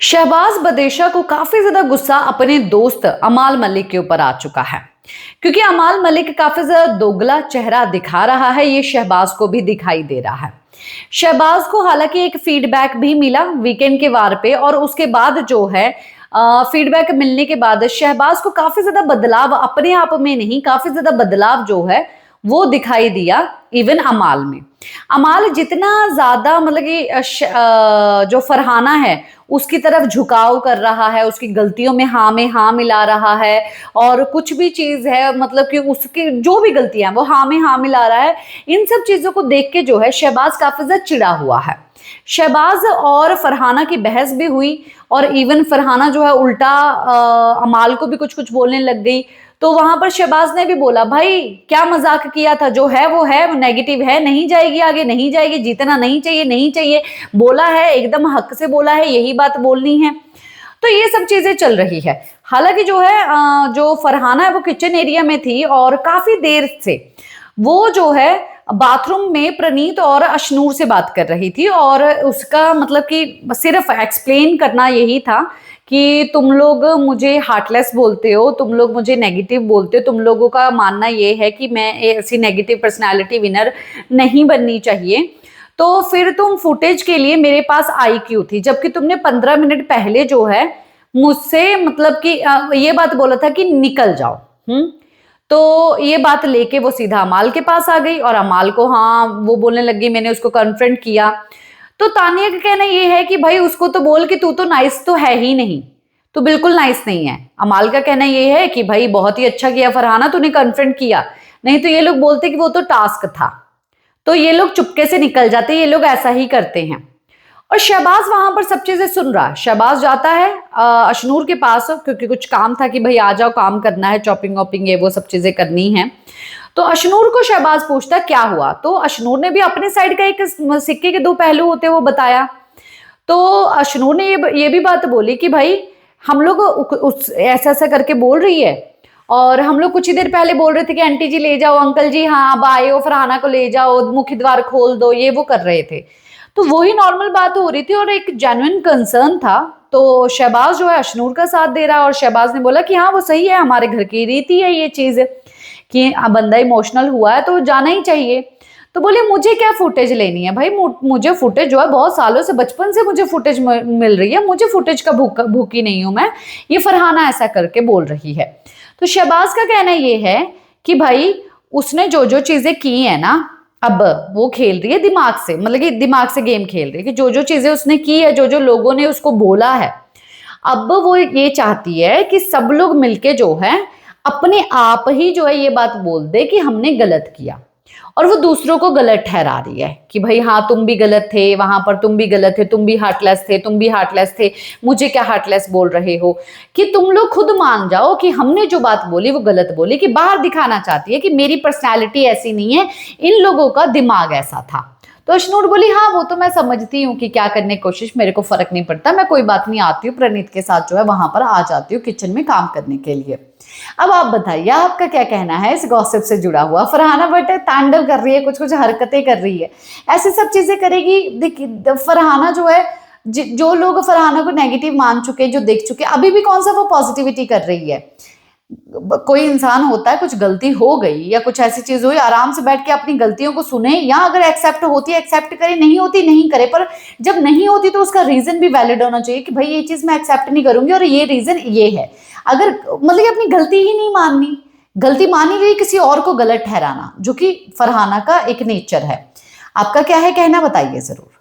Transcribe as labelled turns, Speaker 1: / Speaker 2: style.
Speaker 1: शहबाज बदेशा को काफी ज्यादा गुस्सा अपने दोस्त अमाल मलिक के ऊपर आ चुका है, क्योंकि अमाल मलिक काफी ज्यादा दोगला चेहरा दिखा रहा है। ये शहबाज को भी दिखाई दे रहा है। शहबाज को हालांकि एक फीडबैक भी मिला वीकेंड के वार पे, और उसके बाद जो है फीडबैक मिलने के बाद शहबाज को काफी ज्यादा बदलाव, अपने आप में नहीं, काफी ज्यादा बदलाव जो है वो दिखाई दिया। इवन अमाल में, अमाल जितना ज्यादा मतलब कि जो फरहाना है उसकी तरफ झुकाव कर रहा है, उसकी गलतियों में हाँ मिला रहा है, और कुछ भी चीज है मतलब कि उसकी जो भी गलतियां वो हाँ में हाँ मिला रहा है। इन सब चीजों को देख के जो है शहबाज काफी ज्यादा चिढ़ा हुआ है। शहबाज और फरहाना की बहस भी हुई, और इवन फरहाना जो है उल्टा अमाल को भी कुछ कुछ बोलने लग गई। तो वहां पर शहबाज ने भी बोला, भाई क्या मजाक किया था, जो है वो है, वो नेगेटिव है, नहीं जाएगी आगे, नहीं जाएगी, जीतना नहीं चाहिए, नहीं चाहिए, बोला है, एकदम हक से बोला है, यही बात बोलनी है। तो ये सब चीजें चल रही है। हालांकि जो है जो फरहाना है वो किचन एरिया में थी, और काफी देर से वो जो है बाथरूम में प्रणीत और अशनूर से बात कर रही थी, और उसका मतलब कि सिर्फ एक्सप्लेन करना यही था कि तुम लोग मुझे हार्टलेस बोलते हो, तुम लोग मुझे नेगेटिव बोलते हो, तुम लोगों का मानना ये है कि मैं ऐसी नेगेटिव पर्सनालिटी विनर नहीं बननी चाहिए, तो फिर तुम फुटेज के लिए मेरे पास आई क्यों थी, जबकि तुमने 15 मिनट पहले जो है मुझसे मतलब कि ये बात बोला था कि निकल जाओ। तो ये बात लेके वो सीधा अमाल के पास आ गई, और अमाल को हाँ वो बोलने लगी, मैंने उसको कन्फ्रंट किया। तो तानिया का कहना ये है कि भाई उसको तो बोल कि तू तो नाइस तो है ही नहीं, तो बिल्कुल नाइस नहीं है। अमाल का कहना ये है कि भाई बहुत ही अच्छा किया फरहाना, तूने कन्फ्रंट किया, नहीं तो ये लोग बोलते कि वो तो टास्क था, तो ये लोग चुपके से निकल जाते, ये लोग ऐसा ही करते हैं। और शहबाज वहां पर सब चीजें सुन रहा है। शहबाज जाता है अशनूर के पास, क्योंकि कुछ काम था कि भाई आ जाओ, काम करना है, चॉपिंग वॉपिंग ये वो सब चीजें करनी है। तो अशनूर को शहबाज पूछता क्या हुआ, तो अशनूर ने भी अपने साइड का एक सिक्के के दो पहलू होते वो बताया। तो अशनूर ने ये भी बात बोली कि भाई हम लोग ऐसा ऐसा करके बोल रही है, और हम लोग कुछ ही देर पहले बोल रहे थे कि आंटी जी ले जाओ, अंकल जी हाँ अब आए हो, फरहाना को ले जाओ, मुख्य द्वार खोल दो, ये वो कर रहे थे। तो वही नॉर्मल बात हो रही थी, और एक जेन्युइन कंसर्न था। तो शहबाज जो है अशनूर का साथ दे रहा है, और शहबाज ने बोला कि हाँ वो सही है, हमारे घर की रीति है ये चीज कि बंदा इमोशनल हुआ है तो जाना ही चाहिए। तो बोले मुझे क्या फुटेज लेनी है भाई, मुझे फुटेज जो है बहुत सालों से, बचपन से मुझे फुटेज मिल रही है, मुझे फुटेज का भूखी नहीं हूं मैं, ये फरहाना ऐसा करके बोल रही है। तो शहबाज का कहना ये है कि भाई उसने जो जो चीजें की है ना, अब वो खेल रही है दिमाग से, मतलब कि दिमाग से गेम खेल रही है कि जो जो चीजें उसने की है, जो जो लोगों ने उसको बोला है, अब वो ये चाहती है कि सब लोग मिलके जो है अपने आप ही जो है ये बात बोल दे कि हमने गलत किया, और वो दूसरों को गलत ठहरा रही है कि भाई हाँ तुम भी गलत थे, वहां पर तुम भी गलत थे, तुम भी हार्टलेस थे, तुम भी हार्टलेस थे, मुझे क्या हार्टलेस बोल रहे हो, कि तुम लोग खुद मान जाओ कि हमने जो बात बोली वो गलत बोली, कि बाहर दिखाना चाहती है कि मेरी पर्सनैलिटी ऐसी नहीं है, इन लोगों का दिमाग ऐसा था। तो अशनूर बोली हाँ वो तो मैं समझती हूँ कि क्या करने की कोशिश, मेरे को फर्क नहीं पड़ता, मैं कोई बात नहीं, आती हूँ प्रणीत के साथ जो है वहां पर आ जाती हूँ किचन में काम करने के लिए। अब आप बताइए आपका क्या कहना है इस गॉसिप से जुड़ा हुआ। फरहाना बट तांडव कर रही है, कुछ कुछ हरकतें कर रही है, ऐसी सब चीजें करेगी। देखिए फरहाना जो है, जो लोग फरहाना को नेगेटिव मान चुके, जो देख चुके, अभी भी कौन सा वो पॉजिटिविटी कर रही है। कोई इंसान होता है, कुछ गलती हो गई या कुछ ऐसी चीज हुई, आराम से बैठ के अपनी गलतियों को सुने, या अगर एक्सेप्ट होती है एक्सेप्ट करे, नहीं होती नहीं करे, पर जब नहीं होती तो उसका रीजन भी वैलिड होना चाहिए कि भाई ये चीज मैं एक्सेप्ट नहीं करूंगी और ये रीजन ये है। अगर मतलब अपनी गलती ही नहीं माननी, गलती मानी गई किसी और को गलत ठहराना, जो कि फरहाना का एक नेचर है। आपका क्या है कहना, बताइए जरूर।